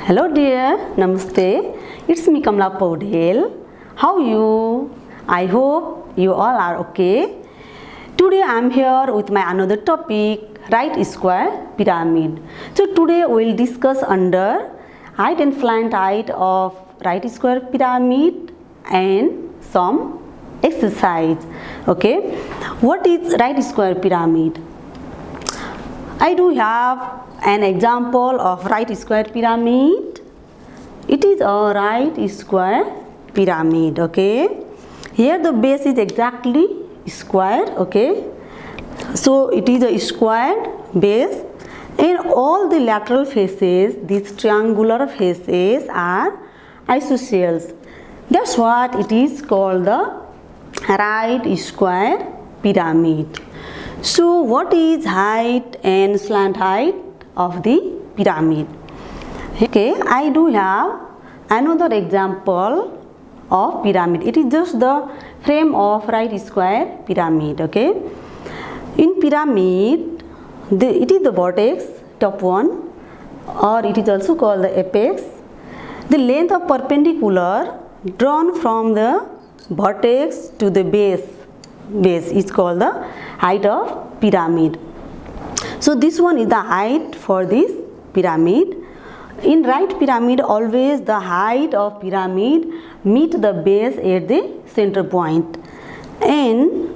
Hello dear, Namaste. It's me Kamla Paudel. How you? I hope you all are okay. Today I am here with my another topic, right square pyramid. So today we will discuss under height and slant height of right square pyramid and some exercise. Okay, what is right square pyramid? I do have an example of right square pyramid. It is a right square pyramid. Okay, here the base is exactly square. Okay, so it is a squared base and all the lateral faces, these triangular faces, are isosceles. That's what it is called the right square pyramid. So what is height and slant height of the pyramid? Okay, I do have another example of pyramid. It is just the frame of right square pyramid. Okay, in pyramid it is the vertex, top one, or it is also called the apex. The length of perpendicular drawn from the vertex to the base is called the height of pyramid. So this one is the height for this pyramid. In right pyramid, always the height of pyramid meet the base at the center point. And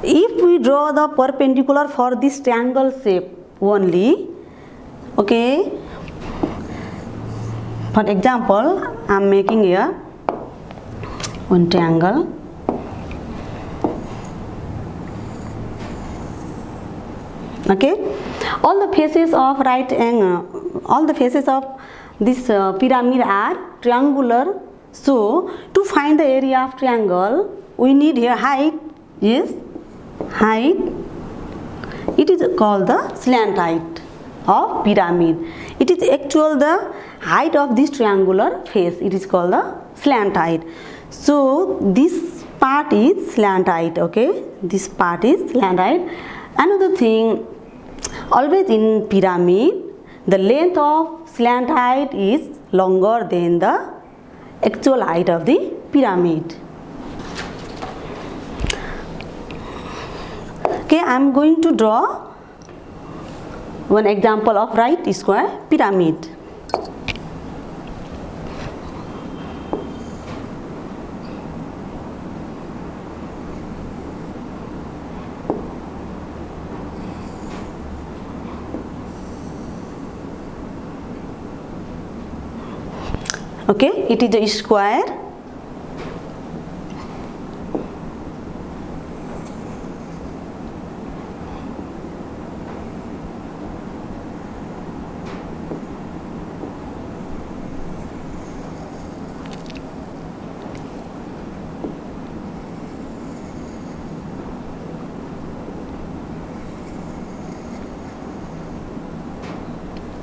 if we draw the perpendicular for this triangle shape only, okay, for example, I am making here one triangle. Okay, all the faces of right angle, all the faces of this pyramid are triangular. So to find the area of triangle, we need here height. Yes, height. It is called the slant height of pyramid. It is actual the height of this triangular face. It is called the slant height. So this part is slant height. Okay, this part is slant height. Another thing, always in pyramid, the length of slant height is longer than the actual height of the pyramid. Okay, I am going to draw one example of right square pyramid. Okay, it is a square.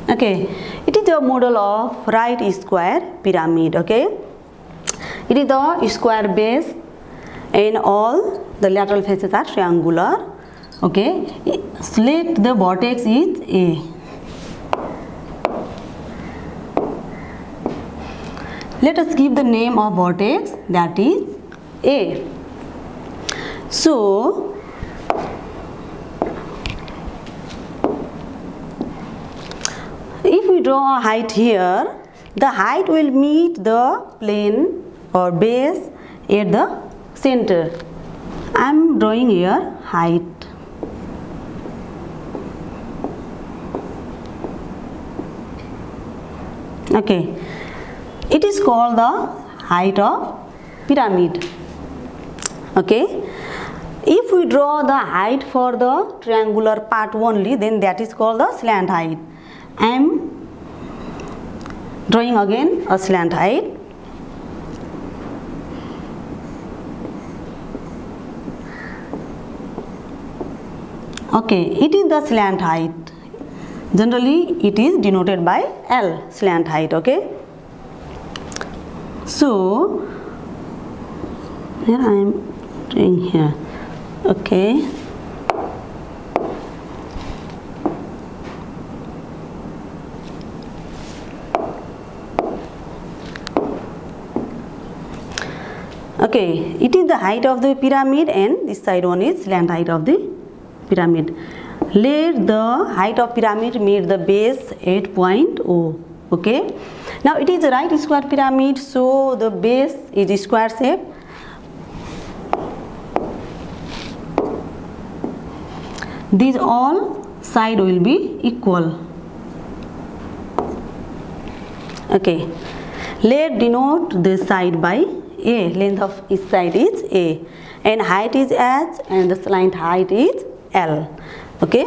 Okay, it is a model of right square pyramid. Okay, it is the square base and all the lateral faces are triangular. Okay, let the vertex is A. Let us give the name of vertex, that is A. So if we draw a height here, the height will meet the plane or base at the center. I am drawing here height. Okay, it is called the height of pyramid. Okay, if we draw the height for the triangular part only, then that is called the slant height. I am drawing again a slant height. Okay, it is the slant height. Generally, it is denoted by L, slant height. Okay. So here I am doing here. Okay. Okay, it is the height of the pyramid and this side one is slant height of the pyramid. Let the height of pyramid meet the base 8.0. Okay, now it is a right square pyramid, so the base is square shape. These all side will be equal. Okay, let denote this side by A. Length of each side is A and height is H and the slant height is L. Okay,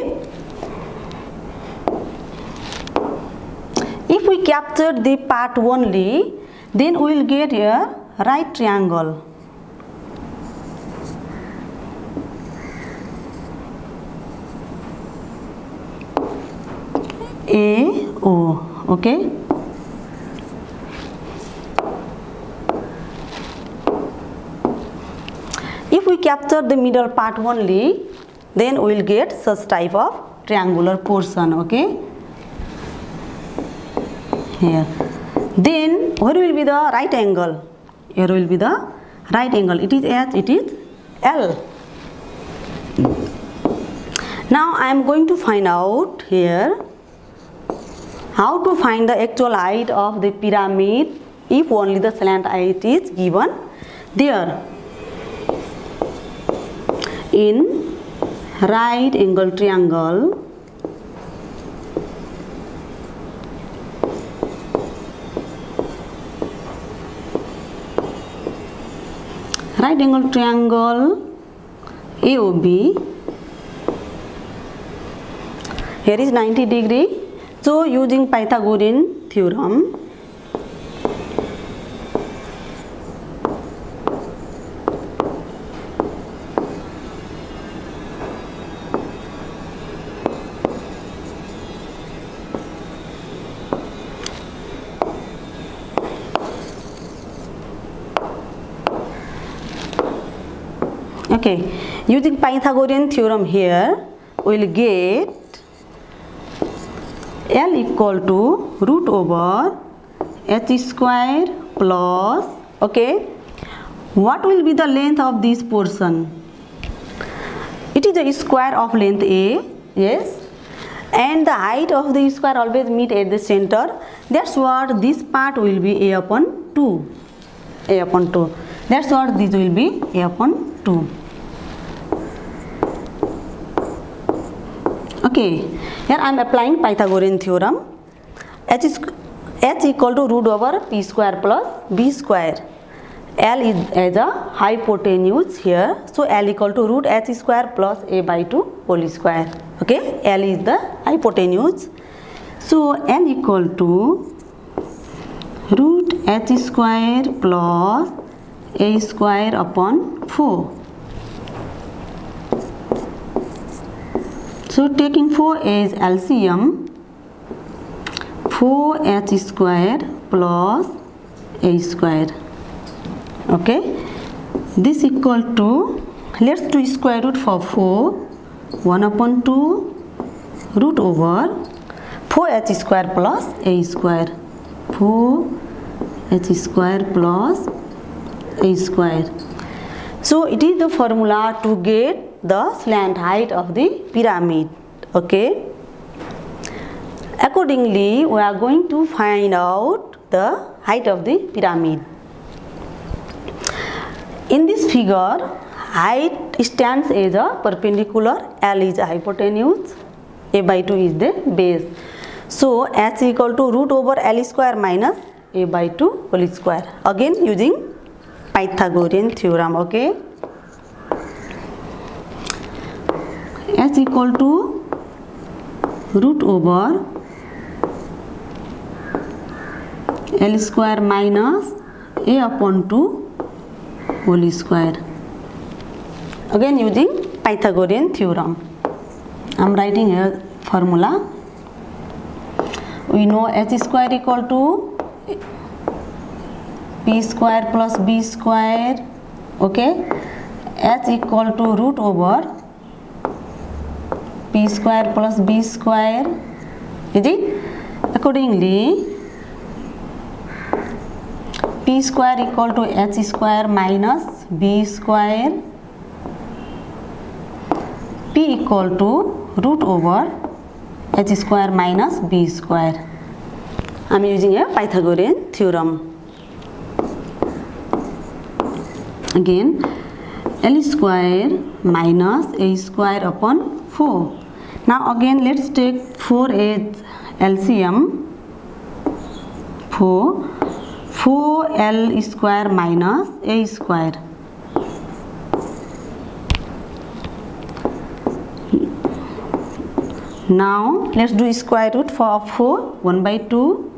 if we capture the part only, then we will get a right triangle. AO. Okay, if we capture the middle part only, then we will get such type of triangular portion. Okay, here. Then where will be the right angle? Here will be the right angle. It is H, it is L. Now I am going to find out here how to find the actual height of the pyramid if only the slant height is given there. In right angle triangle, AOB, here is 90 degree. So using Pythagorean theorem, okay, using Pythagorean theorem here, we will get L equal to root over H square plus, okay, what will be the length of this portion? It is a square of length A, yes, and the height of the square always meet at the center. That's what this part will be A upon 2. A upon 2. That's what this will be A upon 2. Okay, here I am applying Pythagorean theorem. H equal to root over P square plus B square. L is as a hypotenuse here, so L equal to root H square plus A by 2 whole square. Okay, L is the hypotenuse, so L equal to root H square plus A square upon 4. So taking 4 as LCM, 4H square plus A square. Okay, this equal to, let's do square root for 4, 1 upon 2 root over 4H square plus A square, 4H square plus A square. So it is the formula to get the slant height of the pyramid. Okay, accordingly we are going to find out the height of the pyramid. In this figure, height stands as a perpendicular, L is a hypotenuse, A by 2 is the base. So H equal to root over L square minus A by 2 whole square, again using Pythagorean theorem. Okay, H equal to root over L square minus A upon 2 whole square, again using Pythagorean theorem. I am writing here formula. We know H square equal to P square plus B square. Okay, H equal to root over P square plus B square, is it? Accordingly, P P square equal to H square minus B square. P equal to root over H square minus B square. I am using a Pythagorean theorem. Again, L square minus A square upon 4. Now again let's take 4 as LCM. 4L square minus A square. Now let's do square root of 4. 1 by 2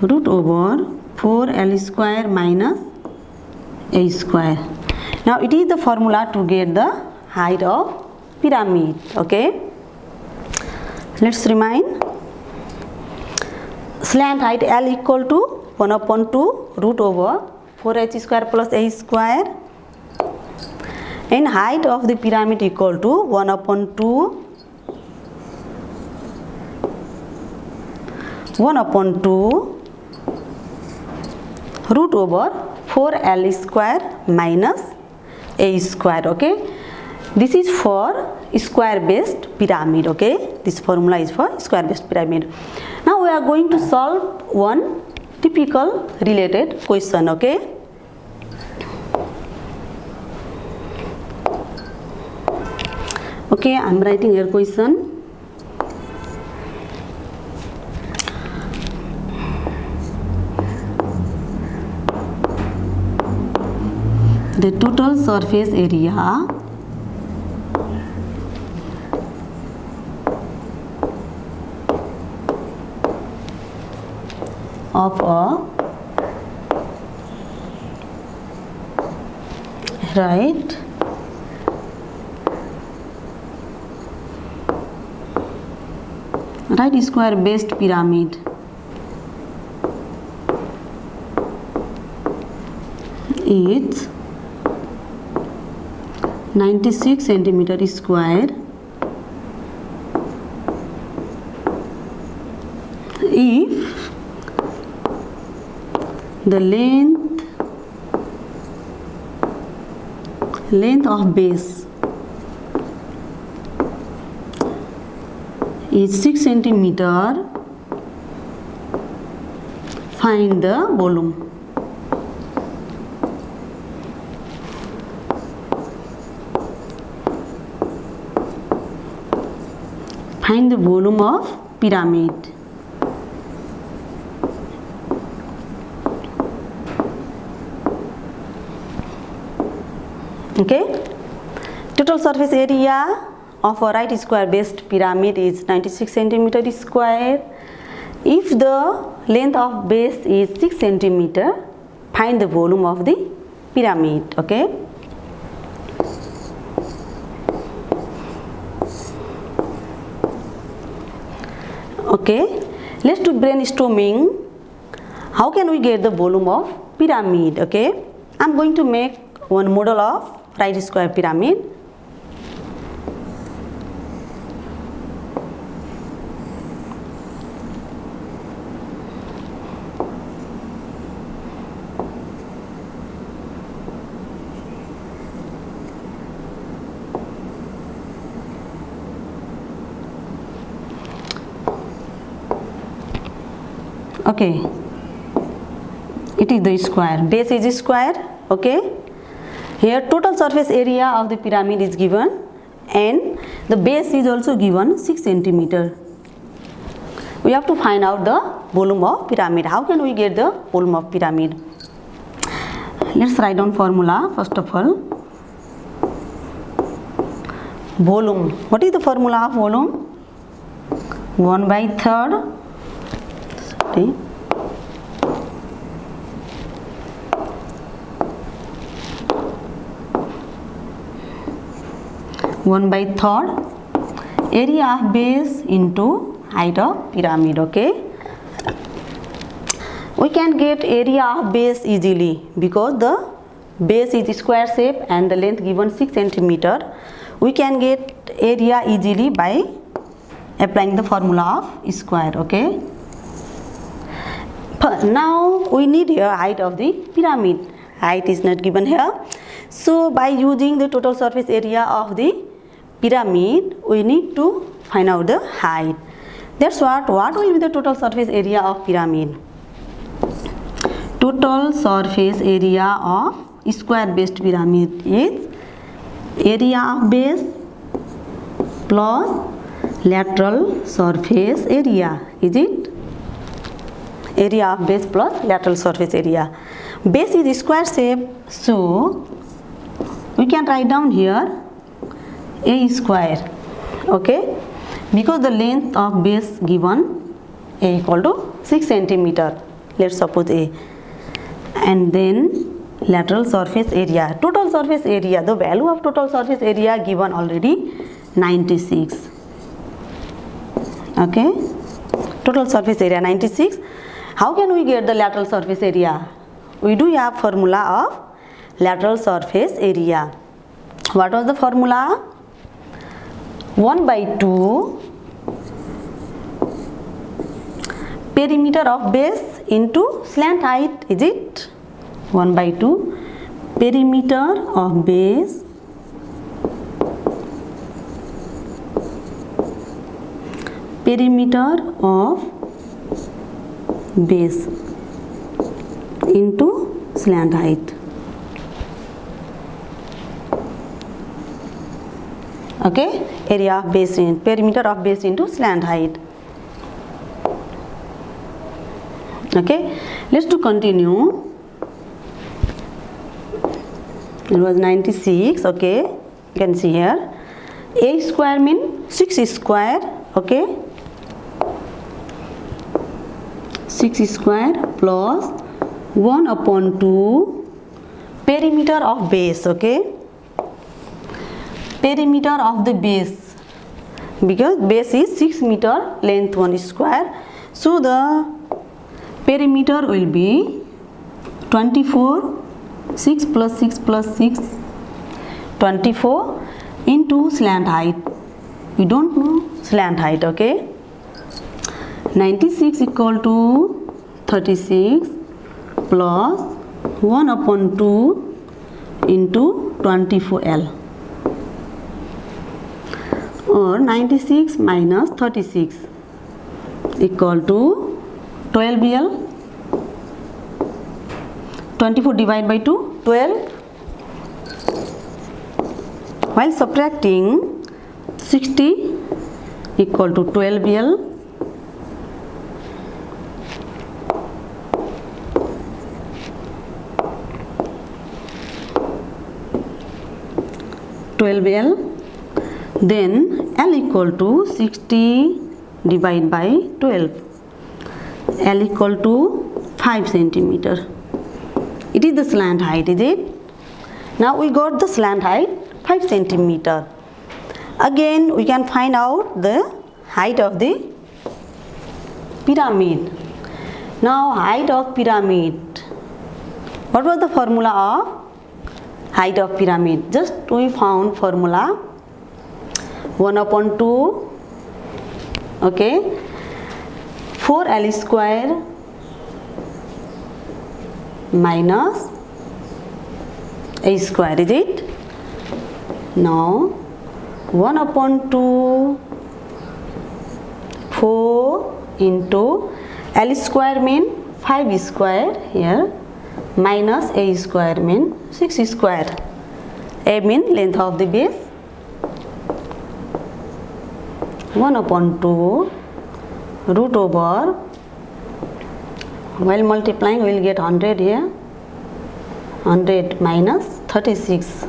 root over 4L square minus A square. Now it is the formula to get the height of pyramid. Okay, let's remind. Slant height L equal to 1 upon 2 root over 4H square plus A square, and height of the pyramid equal to 1 upon 2 root over 4L square minus A square. Okay, this is for square based pyramid. Okay, this formula is for square based pyramid. Now we are going to solve one typical related question. Okay, I am writing your question. The total surface area of a right square based pyramid is 96 centimeter square if the length of base is 6 centimeter. Find the volume. Find the volume of pyramid. Okay, total surface area of a right square based pyramid is 96 centimeter square. If the length of base is 6 centimeter, find the volume of the pyramid. Okay, let's do brainstorming. How can we get the volume of pyramid? Okay, I'm going to make one model of right square pyramid. Okay, it is the square, base is square. Okay, here total surface area of the pyramid is given and the base is also given 6 centimeter. We have to find out the volume of pyramid. How can we get the volume of pyramid? Let's write down formula first of all. Volume. What is the formula of volume? 1/3. 1/3 area of base into height of pyramid. Okay, we can get area of base easily because the base is square shape and the length given 6 centimeter. We can get area easily by applying the formula of square. Okay, now we need here height of the pyramid. Height is not given here. So by using the total surface area of the pyramid, we need to find out the height. That's what will be the total surface area of pyramid? Total surface area of square based pyramid is area of base plus lateral surface area. Is it? Area of base plus lateral surface area. Base is square shape, so we can write down here a square. Okay, because the length of base given a equal to 6 centimeter. Let's suppose a, and then lateral surface area, total surface area, the value of total surface area given already 96. Okay, total surface area 96. How can we get the lateral surface area? We do have formula of lateral surface area. What was the formula? 1 by 2 perimeter of base into slant height. Is it? 1 by 2 perimeter of base into slant height. Okay, area of base in perimeter of base into slant height. Okay, let's do continue. It was 96. Okay, you can see here a square mean 6 square. Okay, 6 square plus 1 upon 2 perimeter of base. Okay, perimeter of the base, because base is 6 meter, length 1 square, so the perimeter will be 24. 6 plus 6 plus 6 24 into slant height. We don't know slant height. Okay, 96 equal to 36 plus 1 upon 2 into 24L, or 96 minus 36 equal to 12L. 24 divided by 2, 12. While subtracting, 60 equal to 12L. 12L. Then L equal to 60 divided by 12. L equal to 5 centimeter. It is the slant height, is it? Now we got the slant height 5 centimeter. Again we can find out the height of the pyramid. Now height of pyramid. What was the formula of height of pyramid? Just we found formula 1 upon 2. Okay, 4L square minus a square. Is it? Now 1 upon 2 4 into L square mean 5 square here, minus a square mean 6 square. A mean length of the base. 1 upon 2 root over, while multiplying we will get 100 here, 100 minus 36,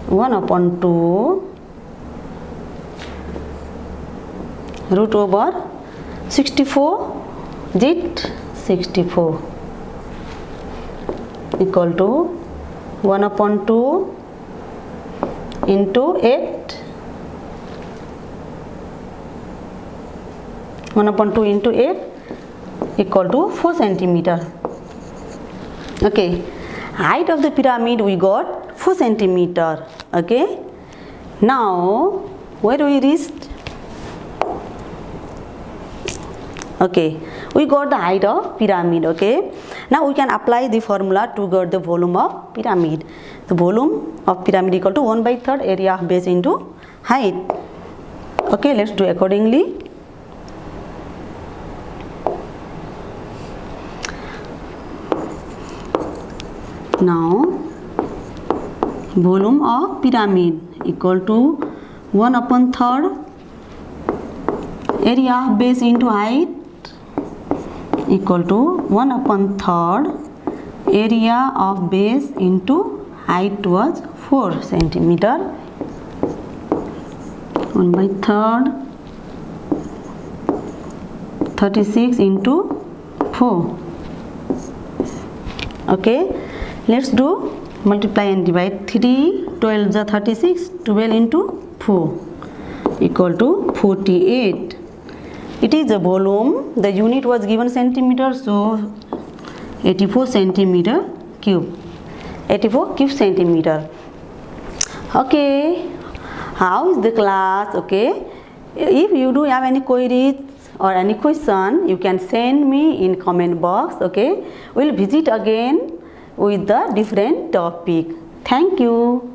1 upon 2 root over 64, is 64 equal to 1 upon 2 into 8, 1 upon 2 into 8 equal to 4 centimeter. Okay, height of the pyramid we got 4 centimeter. Okay, now where we reached? Okay, we got the height of pyramid. Okay, now we can apply the formula to get the volume of pyramid. The volume of pyramid equal to 1/3 area of base into height. Okay, let's do accordingly. Now volume of pyramid equal to 1/3 area of base into height equal to 1/3 area of base into height was 4 centimeter. 1/3 36 into 4. Okay, let's do multiply and divide. 3 12 is 36, 12 into 4 equal to 48. It is the volume, the unit was given centimeter, so 84 centimeter cube, 84 cube centimeter. Okay, how is the class? Okay, if you do have any queries or any question, you can send me in comment box. Okay, we'll visit again with the different topic. Thank you.